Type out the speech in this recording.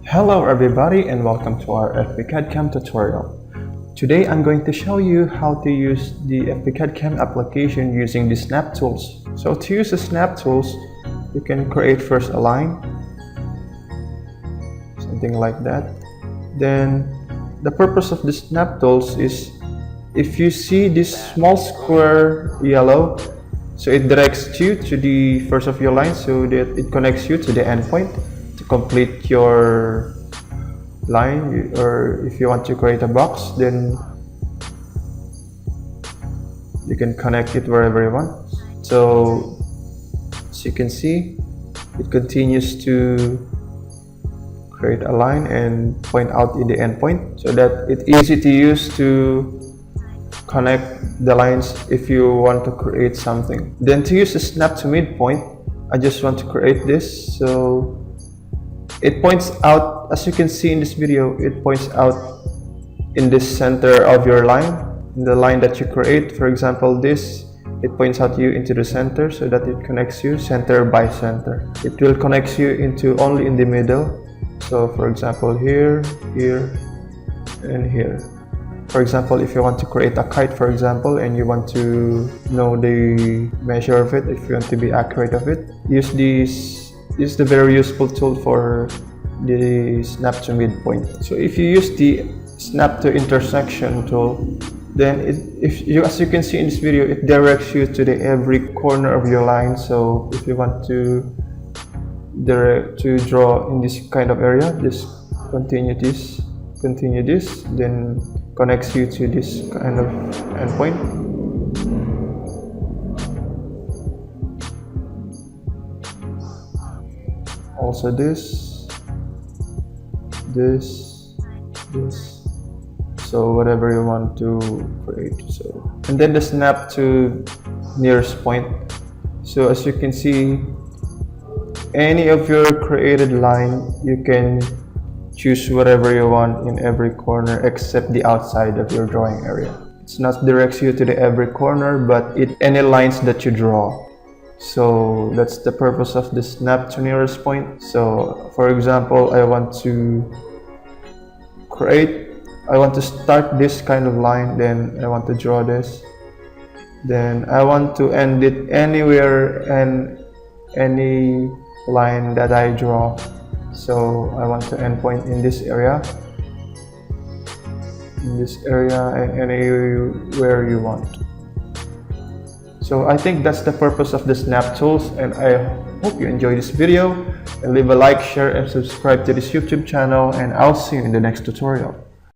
Hello everybody and welcome to our FbCadCam tutorial. Today I'm going to show you how to use the FbCadCam application using the snap tools. So to use the snap tools, you can create first a line, something like that. Then the purpose of the snap tools is if you see this small square yellow, so it directs you to the first of your line so that it connects you to the endpoint to complete your line. Or if you want to create a box, then you can connect it wherever you want. So as you can see, it continues to create a line and point out in the endpoint so that it's easy to use to connect the lines if you want to create something. Then to use the snap to midpoint, I just want to create this. So it points out, as you can see in this video, it points out in this center of your line, in the line that you create. For example, this, it points out you into the center so that it connects you center by center. It will connect you into only in the middle. So for example, here, here, and here. For example, if you want to create a kite, for example, and you want to know the measure of it, if you want to be accurate of it, use this. This is the very useful tool for the snap to midpoint. So if you use the snap to intersection tool, then as you can see in this video, it directs you to every corner of your line. So if you want to draw in this kind of area, just continue this, then connects you to this kind of endpoint. Also this, so whatever you want to create. So, and then the snap to nearest point. So as you can see, any of your created line, you can choose whatever you want in every corner except the outside of your drawing area. It's not directs you to every corner, but any lines that you draw. So that's the purpose of the snap to nearest point. So for example, I want to start this kind of line, then I want to draw this, then I want to end it anywhere and any line that I draw. So I want to endpoint in this area, and anywhere you want. So I think that's the purpose of the snap tools, and I hope you enjoyed this video, and leave a like, share, and subscribe to this YouTube channel, and I'll see you in the next tutorial.